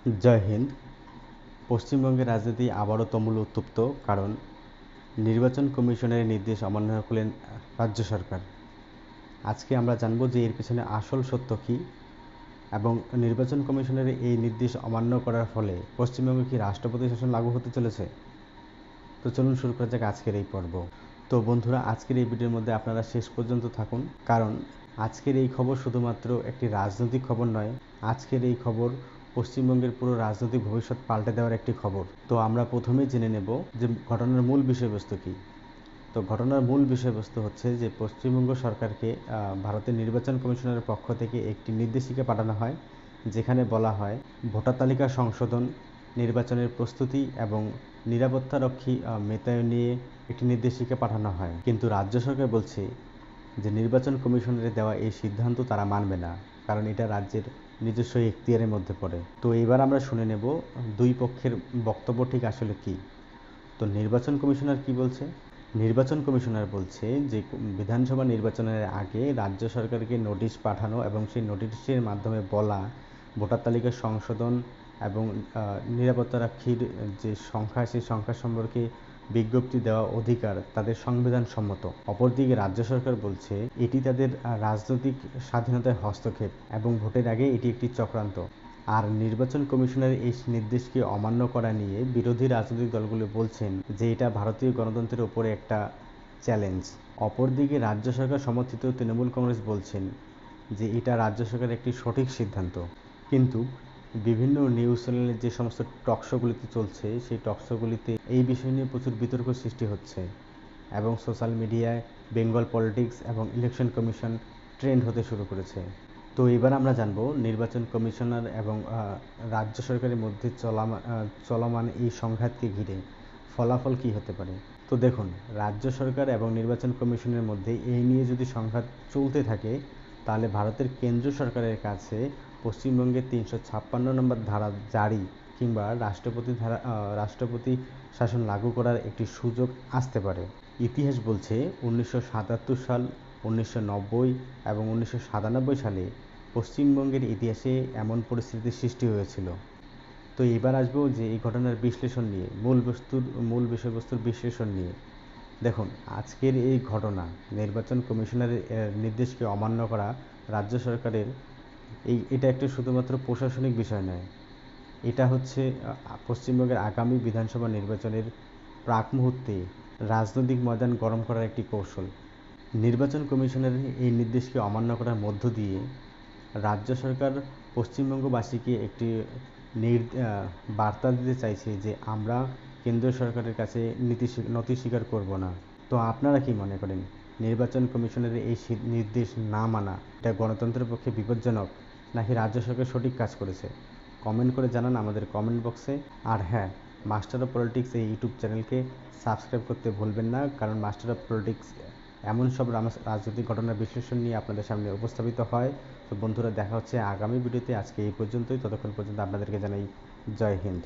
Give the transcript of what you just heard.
জয় হিন্দ। পশ্চিমবঙ্গের রাজনীতি আবারও তুমুল উত্তপ্ত, কারণ নির্বাচন কমিশনের নির্দেশ অমান্য করলেন রাজ্য সরকার। আজকে আমরা জানব যে এর পেছনে আসল সত্য কী, এবং নির্বাচন কমিশনের এই নির্দেশ অমান্য করার ফলে পশ্চিমবঙ্গে কি রাষ্ট্রপতি শাসন লাগু হতে চলেছে। তো চলুন শুরু করা যাক আজকের এই পর্ব। তো বন্ধুরা, আজকের এই ভিডিওর মধ্যে আপনারা শেষ পর্যন্ত থাকুন, কারণ আজকের এই খবর শুধুমাত্র একটি রাজনৈতিক খবর নয়। আজকের এই খবর পশ্চিমবঙ্গের পুরো রাজনৈতিক ভবিষ্যৎ পাল্টে দেওয়ার একটি খবর। তো আমরা প্রথমেই জেনে নেব যে ঘটনার মূল বিষয়বস্তু কী। তো ঘটনার মূল বিষয়বস্তু হচ্ছে যে পশ্চিমবঙ্গ সরকারকে ভারতের নির্বাচন কমিশনের পক্ষ থেকে একটি নির্দেশিকা পাঠানো হয়, যেখানে বলা হয় ভোটার তালিকা সংশোধন, নির্বাচনের প্রস্তুতি এবং নিরাপত্তারক্ষী মোতায়েন নিয়ে একটি নির্দেশিকা পাঠানো হয়। কিন্তু রাজ্য সরকার বলছে যে নির্বাচন কমিশনের দেওয়া এই সিদ্ধান্ত তারা মানবে না, কারণ এটা রাজ্যের নিজস্ব এখতিয়ারের মধ্যে পড়ে। তো এবার আমরা শুনে নেব দুই পক্ষের বক্তব্য ঠিক আসলে কী। তো নির্বাচন কমিশনার কি বলছে? নির্বাচন কমিশনার বলছে যে বিধানসভা নির্বাচনের আগে রাজ্য সরকারকে নোটিশ পাঠানো এবং সেই নোটিশের মাধ্যমে বলা ভোটার তালিকা সংশোধন এবং নিরাপত্তারক্ষীর যে সংখ্যা, সেই সংখ্যা সম্পর্কে বিজ্ঞপ্তি দেওয়া অধিকার তাদের সংবিধান সম্মত। অপরদিকে রাজ্য সরকার বলছে এটি তাদের রাজনৈতিক স্বাধীনতায় হস্তক্ষেপ এবং ভোটের আগে এটি একটি চক্রান্ত। আর নির্বাচন কমিশনের এই নির্দেশকে অমান্য করা নিয়ে বিরোধী রাজনৈতিক দলগুলো বলছেন যে এটা ভারতীয় গণতন্ত্রের উপরে একটা চ্যালেঞ্জ। অপরদিকে রাজ্য সরকার সমর্থিত তৃণমূল কংগ্রেস বলছেন যে এটা রাজ্য সরকারের একটি সঠিক সিদ্ধান্ত। কিন্তু বিভিন্ন নিউজ চ্যানেলের যে সমস্ত টকশোগুলিতে চলছে, সেই টকশোগুলিতে এই বিষয় নিয়ে প্রচুর বিতর্ক সৃষ্টি হচ্ছে এবং সোশ্যাল মিডিয়ায় বেঙ্গল পলিটিক্স এবং ইলেকশন কমিশন ট্রেন্ড হতে শুরু করেছে। তো এবার আমরা জানব নির্বাচন কমিশনার এবং রাজ্য সরকারের মধ্যে চলমান এই সংঘাতকে ঘিরে ফলাফল কী হতে পারে। তো দেখুন, রাজ্য সরকার এবং নির্বাচন কমিশনের মধ্যে এই নিয়ে যদি সংঘাত চলতে থাকে, তাহলে ভারতের কেন্দ্র সরকারের কাছে পশ্চিমবঙ্গের 356 নম্বর ধারা জারি কিংবা রাষ্ট্রপতি শাসন লাগু করার একটি সুযোগ আসতে পারে। ইতিহাস বলছে 1977 সাল, 1990 এবং 1997 সালে পশ্চিমবঙ্গের ইতিহাসে এমন পরিস্থিতির সৃষ্টি হয়েছিল। তো এবার আসবো যে এই ঘটনার বিশ্লেষণ নিয়ে, মূল বিষয়বস্তুর বিশ্লেষণ নিয়ে। দেখুন, আজকের এই ঘটনা নির্বাচন কমিশনারের নির্দেশকে অমান্য করা রাজ্য সরকারের, এটা একটা শুধুমাত্র প্রশাসনিক বিষয় নয়, এটা হচ্ছে পশ্চিমবঙ্গের আগামী বিধানসভা নির্বাচনের প্রাক মুহূর্তে রাজনৈতিক ময়দান গরম করার একটি কৌশল। নির্বাচন কমিশনের এই নির্দেশকে অমান্য করার মধ্য দিয়ে রাজ্য সরকার পশ্চিমবঙ্গবাসীকে একটি বার্তা দিতে চাইছে যে আমরা কেন্দ্র সরকারের কাছে নতি স্বীকার করব না। তো আপনারা কি মনে করেন, নির্বাচন কমিশনের এই নির্দেশ না মানা এটা গণতন্ত্রের পক্ষে বিপজ্জনক, নাকি রাজ্য সরকার সঠিক কাজ করেছে? কমেন্ট করে জানান আমাদের কমেন্ট বক্সে। আর হ্যাঁ, মাস্টার অফ পলিটিক্স এই ইউটিউব চ্যানেলকে সাবস্ক্রাইব করতে ভুলবেন না, কারণ মাস্টার অফ পলিটিক্স এমন সব রাজনৈতিক ঘটনার বিশ্লেষণ নিয়ে আপনাদের সামনে উপস্থাপিত হয়। তো বন্ধুরা, দেখা হচ্ছে আগামী ভিডিওতে। আজকে এই পর্যন্তই। ততক্ষণ পর্যন্ত আপনাদেরকে জানাই জয় হিন্দ।